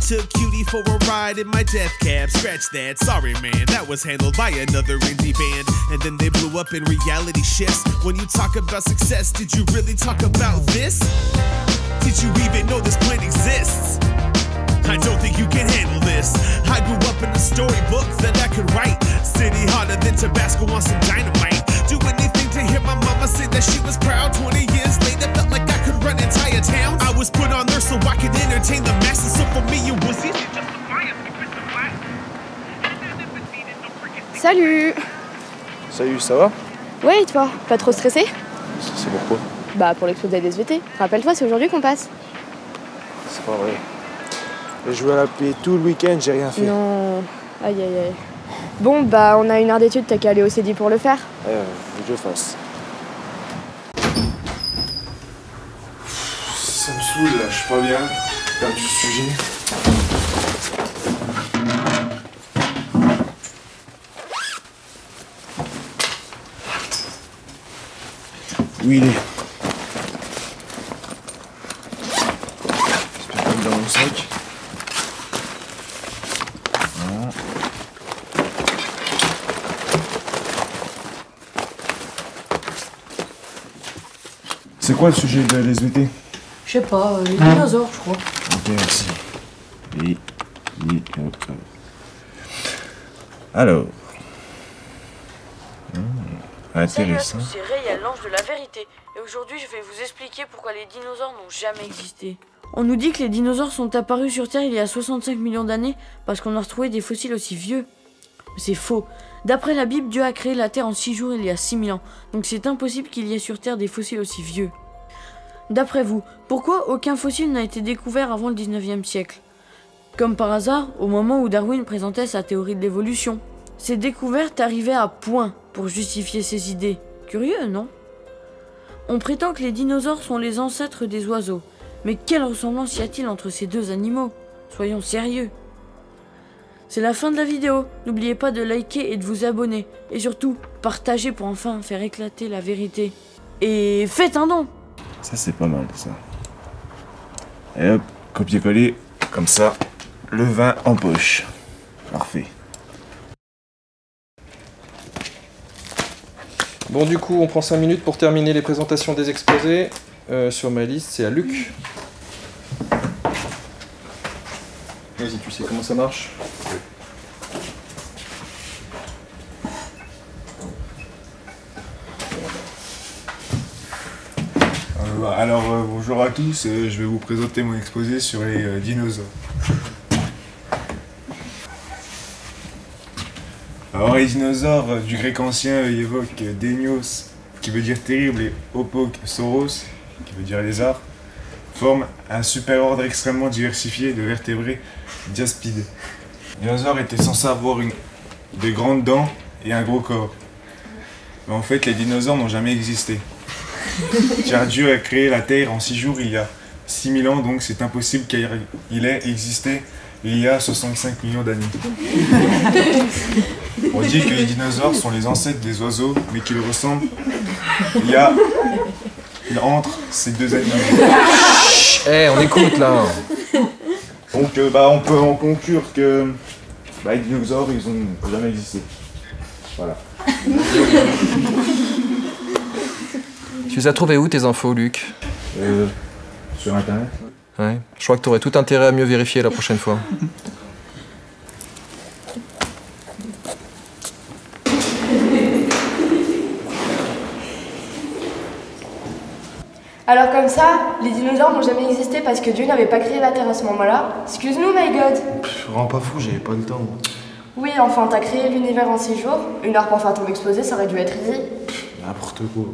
took Cutie for a ride in my death cab. Scratch that, sorry man, that was handled by another indie band. And then they blew up in reality shifts. When you talk about success, did you really talk about this? Did you even know this plan exists? I don't think you can handle this. I grew up in a storybook that I could write. City harder than Tabasco on some dynamite. Do anything to hear my mama say that she was proud. 20 years later, felt like I could run entire towns. I was put on there so I could entertain the masses. So for me, it was easy just to buy a piece of glass. Salut! Salut, ça va? Ouais, et toi? Pas trop stressé? C'est pourquoi? Bah, pour l'exposé des SVT. Rappelle-toi, c'est aujourd'hui qu'on passe. C'est pas vrai. J'ai joué à la paix tout le week-end, j'ai rien fait. Non, aïe aïe aïe. Bon, bah, on a une heure d'études, t'as qu'à aller au CEDI pour le faire. Ouais, faut que je fasse. Ça me saoule là, je suis pas bien. J'ai perdu le sujet. Où il est? J'espère pas être dans mon sac. Non. C'est quoi le sujet de l'SVT? Je sais pas, les dinosaures, je crois. Ok, merci. Alors. Intéressant. Salut à tous, c'est Ray, l'ange de la vérité. Et aujourd'hui, je vais vous expliquer pourquoi les dinosaures n'ont jamais existé. On nous dit que les dinosaures sont apparus sur Terre il y a 65 millions d'années parce qu'on a retrouvé des fossiles aussi vieux. C'est faux. D'après la Bible, Dieu a créé la Terre en 6 jours il y a 6000 ans. Donc c'est impossible qu'il y ait sur Terre des fossiles aussi vieux. D'après vous, pourquoi aucun fossile n'a été découvert avant le 19e siècle? Comme par hasard, au moment où Darwin présentait sa théorie de l'évolution. Ces découvertes arrivaient à point pour justifier ses idées. Curieux, non? On prétend que les dinosaures sont les ancêtres des oiseaux. Mais quelle ressemblance y a-t-il entre ces deux animaux? Soyons sérieux. C'est la fin de la vidéo. N'oubliez pas de liker et de vous abonner. Et surtout, partagez pour enfin faire éclater la vérité. Et faites un don! Ça, c'est pas mal, ça. Et hop, copier-coller, comme ça, le vin en poche. Parfait. Bon, du coup, on prend 5 minutes pour terminer les présentations des exposés. Sur ma liste, c'est à Luc. Vas-y, tu sais comment ça marche? Alors, bonjour à tous, je vais vous présenter mon exposé sur les dinosaures. Alors, les dinosaures, du grec ancien, ils évoquent Denios, qui veut dire terrible, et Opoksoros, qui veut dire lézard, forment un superordre extrêmement diversifié de vertébrés diaspides. Les dinosaures étaient censés avoir de grandes dents et un gros corps. Mais en fait, les dinosaures n'ont jamais existé. Car Dieu a créé la Terre en 6 jours il y a 6000 ans, donc c'est impossible qu'il ait existé il y a 65 millions d'années. On dit que les dinosaures sont les ancêtres des oiseaux, mais qu'ils ressemblent entre ces deux animaux. Eh, on écoute là. Donc on peut en conclure que les dinosaures, ils n'ont jamais existé. Voilà. Tu les as trouvés où tes infos, Luc? Sur internet. Ouais, je crois que tu aurais tout intérêt à mieux vérifier la prochaine fois. Alors comme ça, les dinosaures n'ont jamais existé parce que Dieu n'avait pas créé la Terre à ce moment-là. Excuse-nous, my God. Rends pas fou, j'avais pas le temps. Oui, enfin, t'as créé l'univers en 6 jours. 1 heure pour faire ton exposé, ça aurait dû être easy. N'importe quoi.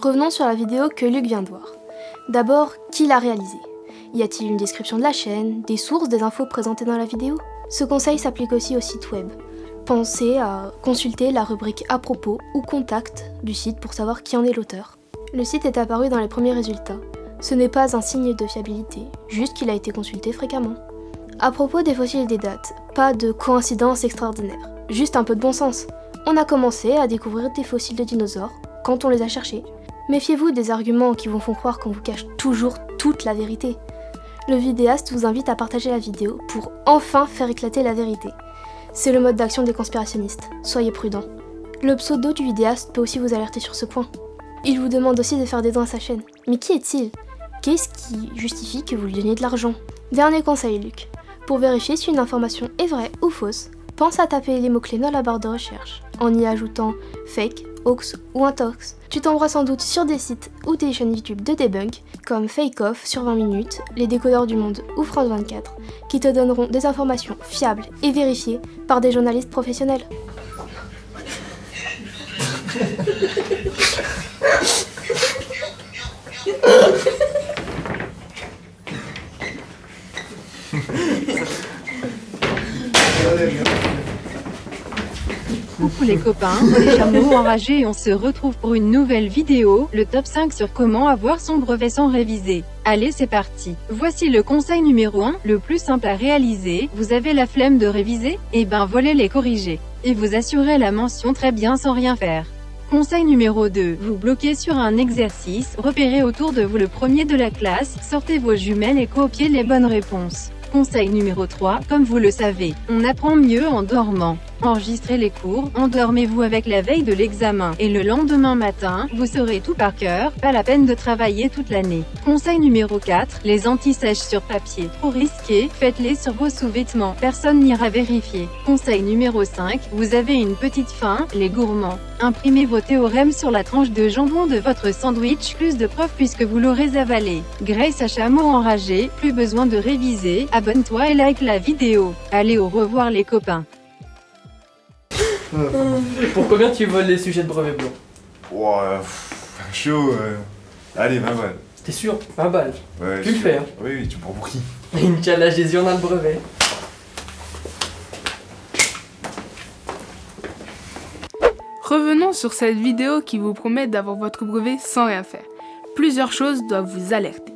Revenons sur la vidéo que Luc vient de voir. D'abord, qui l'a réalisée? Y a-t-il une description de la chaîne, des sources, des infos présentées dans la vidéo? Ce conseil s'applique aussi au site web. Pensez à consulter la rubrique à propos ou contact du site pour savoir qui en est l'auteur. Le site est apparu dans les premiers résultats. Ce n'est pas un signe de fiabilité, juste qu'il a été consulté fréquemment. À propos des fossiles et des dates, pas de coïncidence extraordinaire, juste un peu de bon sens. On a commencé à découvrir des fossiles de dinosaures quand on les a cherchés. Méfiez-vous des arguments qui vous font croire qu'on vous cache toujours toute la vérité. Le vidéaste vous invite à partager la vidéo pour enfin faire éclater la vérité. C'est le mode d'action des conspirationnistes, soyez prudents. Le pseudo du vidéaste peut aussi vous alerter sur ce point. Il vous demande aussi de faire des dons à sa chaîne. Mais qui est-il? Qu'est-ce qui justifie que vous lui donniez de l'argent? Dernier conseil, Luc. Pour vérifier si une information est vraie ou fausse, pense à taper les mots-clés dans la barre de recherche, en y ajoutant fake, hoax ou intox. Tu tomberas sans doute sur des sites ou des chaînes YouTube de debunk, comme Fake Off sur 20 minutes, Les Décodeurs du Monde ou France 24, qui te donneront des informations fiables et vérifiées par des journalistes professionnels. Coucou les copains, les chameaux enragés et on se retrouve pour une nouvelle vidéo, le top 5 sur comment avoir son brevet sans réviser. Allez c'est parti. Voici le conseil numéro 1, le plus simple à réaliser. Vous avez la flemme de réviser? Eh ben volez les corriger. Et vous assurez la mention très bien sans rien faire. Conseil numéro 2, vous bloquez sur un exercice, repérez autour de vous le premier de la classe, sortez vos jumelles et copiez les bonnes réponses. Conseil numéro 3, comme vous le savez, on apprend mieux en dormant. Enregistrez les cours, endormez-vous avec la veille de l'examen, et le lendemain matin, vous saurez tout par cœur, pas la peine de travailler toute l'année. Conseil numéro 4, les anti-sèches sur papier, trop risqué, faites-les sur vos sous-vêtements, personne n'ira vérifier. Conseil numéro 5, vous avez une petite faim, les gourmands. Imprimez vos théorèmes sur la tranche de jambon de votre sandwich, plus de preuves puisque vous l'aurez avalé. Grace à chameau enragé, plus besoin de réviser, abonne-toi et like la vidéo. Allez au revoir les copains. Pour combien tu voles les sujets de brevet blanc? Ouah, chaud. Allez, 20 balles. T'es sûr? 20 balles. Ouais, Tu le fais, hein? Oui, tu prends pour qui? Inch'Allah, Jésus, on a le brevet. Revenons sur cette vidéo qui vous promet d'avoir votre brevet sans rien faire. Plusieurs choses doivent vous alerter.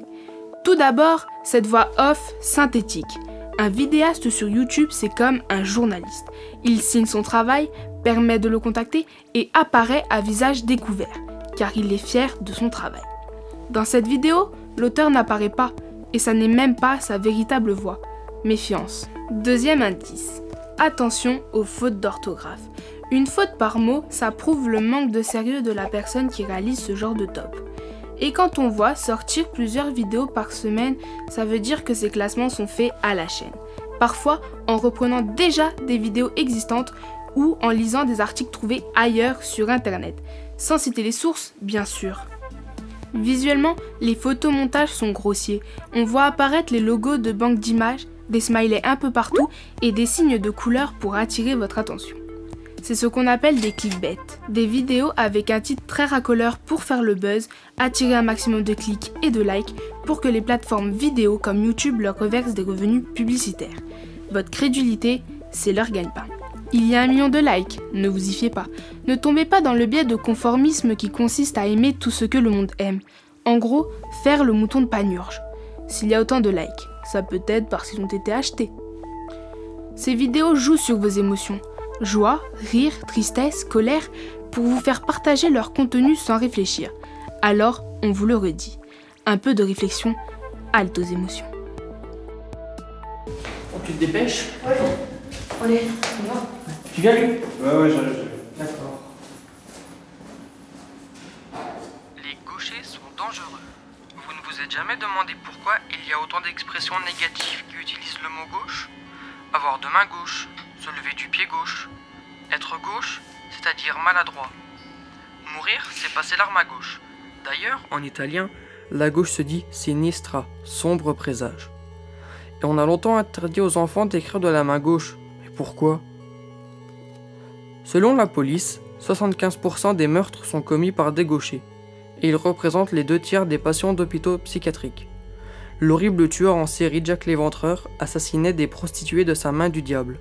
Tout d'abord, cette voix off synthétique. Un vidéaste sur YouTube, c'est comme un journaliste. Il signe son travail, permet de le contacter et apparaît à visage découvert, car il est fier de son travail. Dans cette vidéo, l'auteur n'apparaît pas, et ça n'est même pas sa véritable voix. Méfiance. Deuxième indice. Attention aux fautes d'orthographe. Une faute par mot, ça prouve le manque de sérieux de la personne qui réalise ce genre de top. Et quand on voit sortir plusieurs vidéos par semaine, ça veut dire que ces classements sont faits à la chaîne. Parfois en reprenant déjà des vidéos existantes ou en lisant des articles trouvés ailleurs sur internet. Sans citer les sources, bien sûr. Visuellement, les photomontages sont grossiers. On voit apparaître les logos de banques d'images, des smileys un peu partout et des signes de couleur pour attirer votre attention. C'est ce qu'on appelle des clickbait, des vidéos avec un titre très racoleur pour faire le buzz, attirer un maximum de clics et de likes pour que les plateformes vidéo comme YouTube leur reversent des revenus publicitaires. Votre crédulité, c'est leur gagne-pain. Il y a 1 million de likes, ne vous y fiez pas. Ne tombez pas dans le biais de conformisme qui consiste à aimer tout ce que le monde aime. En gros, faire le mouton de Panurge. S'il y a autant de likes, ça peut être parce qu'ils ont été achetés. Ces vidéos jouent sur vos émotions. Joie, rire, tristesse, colère, pour vous faire partager leur contenu sans réfléchir. Alors, on vous le redit, un peu de réflexion, halte aux émotions. Oh, tu te dépêches? Ouais. Allez, on va. Tu viens, Luc? Ouais, j'arrive. D'accord. Les gauchers sont dangereux. Vous ne vous êtes jamais demandé pourquoi il y a autant d'expressions négatives qui utilisent le mot gauche? Avoir deux mains gauches, se lever du pied gauche. Être gauche, c'est-à-dire maladroit. Mourir, c'est passer l'arme à gauche. D'ailleurs, en italien, la gauche se dit sinistra, sombre présage. Et on a longtemps interdit aux enfants d'écrire de la main gauche. Mais pourquoi? Selon la police, 75% des meurtres sont commis par des gauchers. Et ils représentent les 2/3 des patients d'hôpitaux psychiatriques. L'horrible tueur en série Jack l'Éventreur assassinait des prostituées de sa main du diable.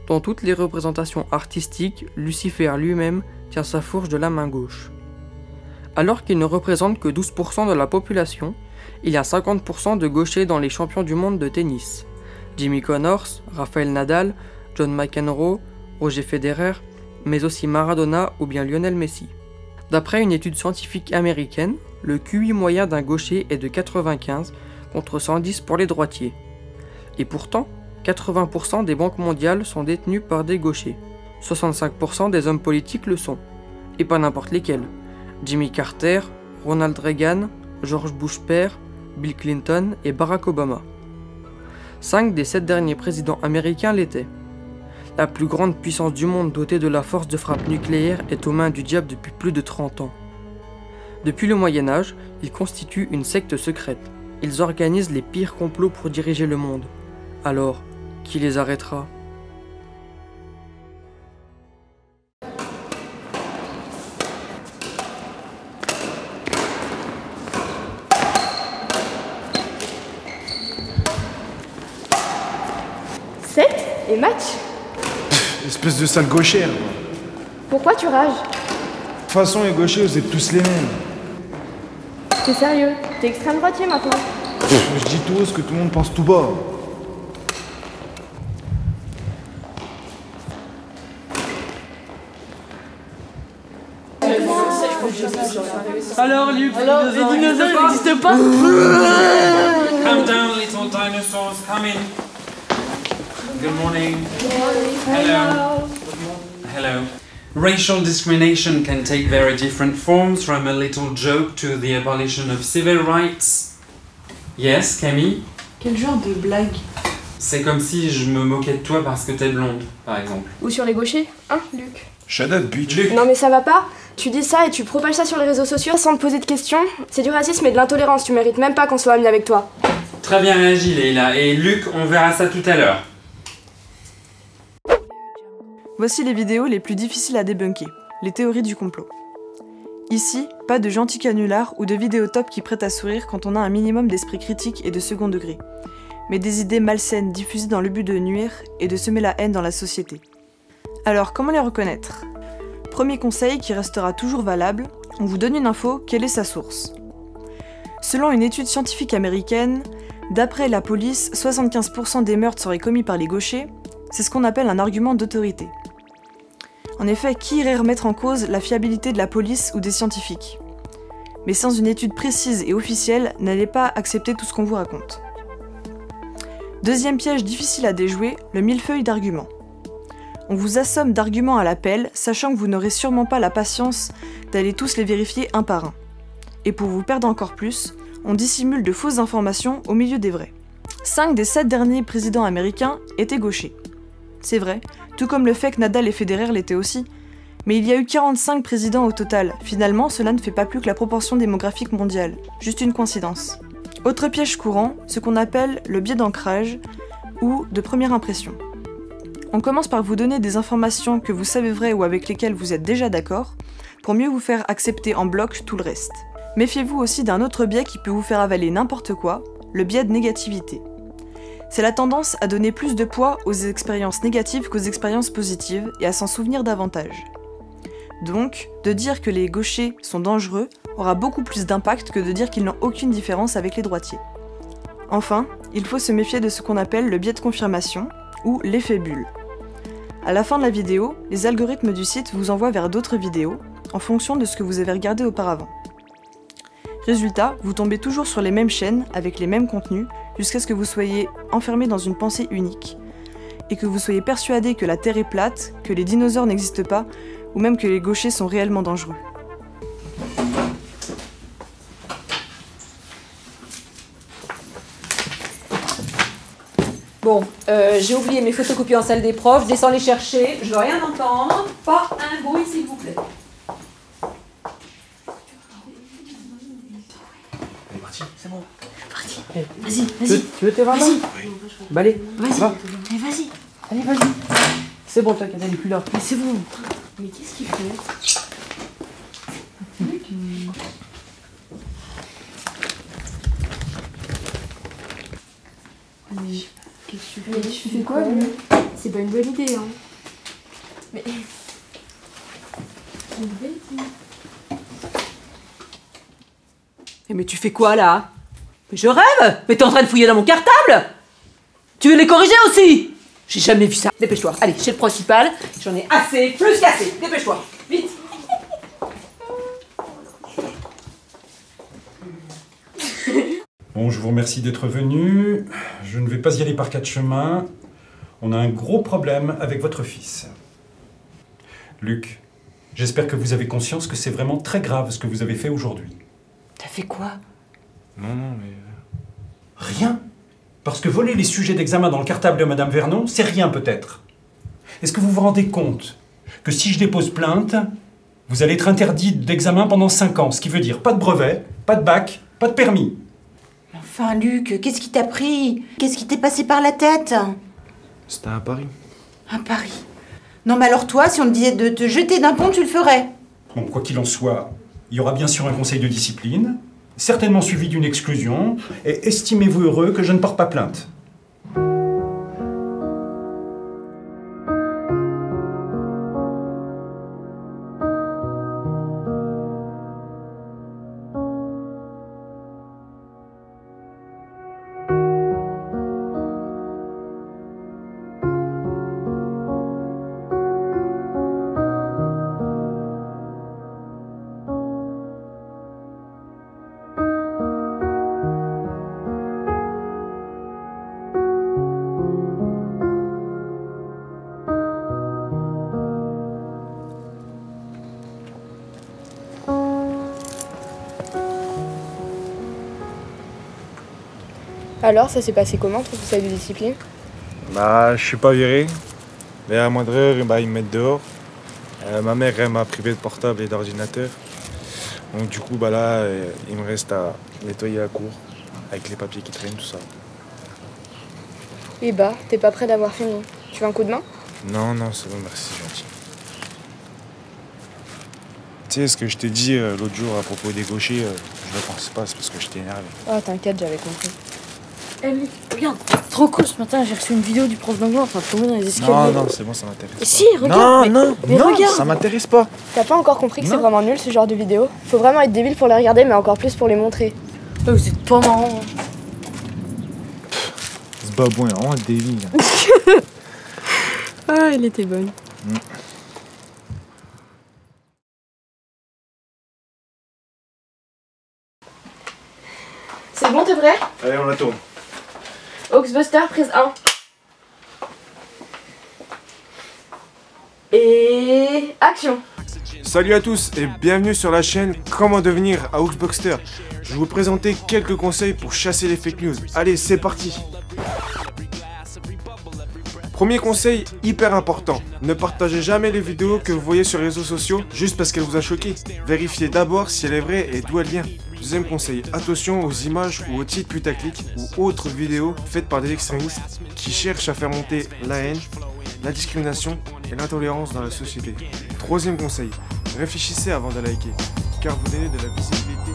Dans toutes les représentations artistiques, Lucifer lui-même tient sa fourche de la main gauche. Alors qu'il ne représente que 12% de la population, il y a 50% de gauchers dans les champions du monde de tennis. Jimmy Connors, Rafael Nadal, John McEnroe, Roger Federer, mais aussi Maradona ou bien Lionel Messi. D'après une étude scientifique américaine, le QI moyen d'un gaucher est de 95 contre 110 pour les droitiers. Et pourtant, 80% des banques mondiales sont détenues par des gauchers. 65% des hommes politiques le sont. Et pas n'importe lesquels. Jimmy Carter, Ronald Reagan, George Bush père, Bill Clinton et Barack Obama. 5 des 7 derniers présidents américains l'étaient. La plus grande puissance du monde dotée de la force de frappe nucléaire est aux mains du diable depuis plus de 30 ans. Depuis le Moyen-Âge, ils constituent une secte secrète. Ils organisent les pires complots pour diriger le monde. Alors, qui les arrêtera ? Et match? Espèce de sale gauchère. Pourquoi tu rages? De toute façon, les gauchers, vous êtes tous les mêmes. T'es sérieux? T'es extrême droitier maintenant? Je dis tout haut ce que tout le monde pense tout bas. Alors, Luc, les dinosaures n'existent pas? Come down, little dinosaurs, come in. Good morning. Hello. Hello. Racial discrimination can take very different forms, from a little joke to the abolition of civil rights. Yes, Camille? Quel genre de blague? C'est comme si je me moquais de toi parce que t'es blonde, par exemple. Ou sur les gauchers, hein, Luc? Shut up, bitch. Non mais ça va pas? Tu dis ça et tu propages ça sur les réseaux sociaux sans te poser de questions? C'est du racisme et de l'intolérance, tu mérites même pas qu'on soit amis avec toi. Très bien réagi, Leïla. Et Luc, on verra ça tout à l'heure. Voici les vidéos les plus difficiles à débunker, les théories du complot. Ici, pas de gentils canulars ou de vidéos top qui prêtent à sourire quand on a un minimum d'esprit critique et de second degré, mais des idées malsaines diffusées dans le but de nuire et de semer la haine dans la société. Alors, comment les reconnaître? Premier conseil qui restera toujours valable, on vous donne une info, quelle est sa source? Selon une étude scientifique américaine, d'après la police, 75% des meurtres seraient commis par les gauchers, c'est ce qu'on appelle un argument d'autorité. En effet, qui irait remettre en cause la fiabilité de la police ou des scientifiques? Mais sans une étude précise et officielle, n'allez pas accepter tout ce qu'on vous raconte. Deuxième piège difficile à déjouer, le millefeuille d'arguments. On vous assomme d'arguments à l'appel, sachant que vous n'aurez sûrement pas la patience d'aller tous les vérifier un par un. Et pour vous perdre encore plus, on dissimule de fausses informations au milieu des vraies. 5 des 7 derniers présidents américains étaient gauchers. C'est vrai, tout comme le fait que Nadal et Federer l'étaient aussi. Mais il y a eu 45 présidents au total. Finalement, cela ne fait pas plus que la proportion démographique mondiale. Juste une coïncidence. Autre piège courant, ce qu'on appelle le biais d'ancrage ou de première impression. On commence par vous donner des informations que vous savez vraies ou avec lesquelles vous êtes déjà d'accord, pour mieux vous faire accepter en bloc tout le reste. Méfiez-vous aussi d'un autre biais qui peut vous faire avaler n'importe quoi, le biais de négativité. C'est la tendance à donner plus de poids aux expériences négatives qu'aux expériences positives et à s'en souvenir davantage. Donc, de dire que les gauchers sont dangereux aura beaucoup plus d'impact que de dire qu'ils n'ont aucune différence avec les droitiers. Enfin, il faut se méfier de ce qu'on appelle le biais de confirmation, ou l'effet bulle. À la fin de la vidéo, les algorithmes du site vous envoient vers d'autres vidéos, en fonction de ce que vous avez regardé auparavant. Résultat, vous tombez toujours sur les mêmes chaînes, avec les mêmes contenus, jusqu'à ce que vous soyez enfermé dans une pensée unique, et que vous soyez persuadé que la Terre est plate, que les dinosaures n'existent pas, ou même que les gauchers sont réellement dangereux. Bon, j'ai oublié mes photocopies en salle des profs, je descends les chercher, je veux rien entendre, pas un bruit s'il vous plaît. Elle est partie, c'est bon. Parti. Vas-y. Tu veux tes ramas? Vas-y. Bah allez, Vas-y. va. Allez, vas-y. Allez, vas-y. C'est bon, t'inquiète, elle est plus là. Mais c'est bon. Mais qu'est-ce qu'il fait? Mais qu'est-ce que tu fais? Mais tu fais quoi, lui? C'est pas une bonne idée, hein. Mais... c'est une bonne idée. Mais tu fais quoi là? Mais je rêve? Mais t'es en train de fouiller dans mon cartable? Tu veux les corriger aussi? J'ai jamais vu ça. Dépêche-toi, allez, chez le principal, j'en ai assez, plus qu'assez. Dépêche-toi, vite. Bon, je vous remercie d'être venu. Je ne vais pas y aller par 4 chemins. On a un gros problème avec votre fils. Luc, j'espère que vous avez conscience que c'est vraiment très grave ce que vous avez fait aujourd'hui. T'as fait quoi? Non, mais... Rien? Parce que voler les sujets d'examen dans le cartable de Madame Vernon, c'est rien peut-être. Est-ce que vous vous rendez compte que si je dépose plainte, vous allez être interdit d'examen pendant 5 ans, ce qui veut dire pas de brevet, pas de bac, pas de permis. Enfin, Luc, qu'est-ce qui t'a pris? Qu'est-ce qui t'est passé par la tête? C'était un pari. Un pari? Non, mais alors toi, si on te disait de te jeter d'un pont, tu le ferais? Bon, quoi qu'il en soit, il y aura bien sûr un conseil de discipline, certainement suivi d'une exclusion, et estimez-vous heureux que je ne porte pas plainte. Alors, ça s'est passé comment ton conseil de discipline? Bah, je suis pas viré. Mais à la moindre heure, bah, ils me mettent dehors. Ma mère, elle m'a privé de portable et d'ordinateur. Donc du coup, bah là, il me reste à nettoyer la cour, avec les papiers qui traînent, tout ça. Eh bah, t'es pas prêt d'avoir fini. Tu veux un coup de main? Non, c'est bon, merci, c'est gentil. Tu sais, ce que je t'ai dit l'autre jour à propos des gauchers, je le pense pas, c'est parce que je t'ai énervé. Oh, t'inquiète, j'avais compris. Eh Luc, regarde, c'est trop cool ce matin, j'ai reçu une vidéo du prof d'anglais en train de tomber dans les escaliers. Non, c'est bon, ça m'intéresse pas. Si, regarde. Non, regarde. ça m'intéresse pas. T'as pas encore compris que c'est vraiment nul ce genre de vidéo? Faut vraiment être débile pour les regarder, mais encore plus pour les montrer. Oh, c'est pas marrant. Ce babouin est vraiment débile. Ah, il était bonne. C'est bon, t'es prêt? Allez, on la tourne. Oxbuster, prise 1. Et... action. Salut à tous et bienvenue sur la chaîne Comment devenir à Oxbuster. Je vais vous présenter quelques conseils pour chasser les fake news. Allez, c'est parti. Premier conseil hyper important, ne partagez jamais les vidéos que vous voyez sur les réseaux sociaux juste parce qu'elles vous a choqué. Vérifiez d'abord si elle est vraie et d'où elle vient. Deuxième conseil, attention aux images ou aux titres putaclic ou autres vidéos faites par des extrémistes qui cherchent à faire monter la haine, la discrimination et l'intolérance dans la société. Troisième conseil, réfléchissez avant de liker, car vous donnez de la visibilité.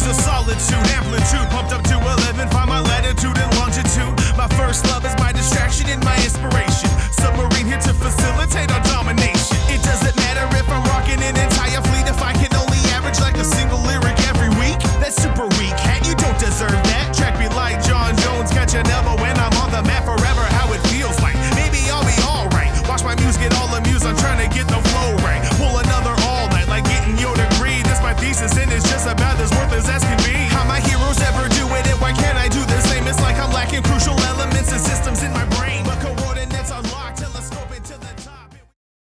A solitude, amplitude, pumped up to 11, find my latitude and longitude. My first love is my distraction and my inspiration. Submarine here to facilitate our domination.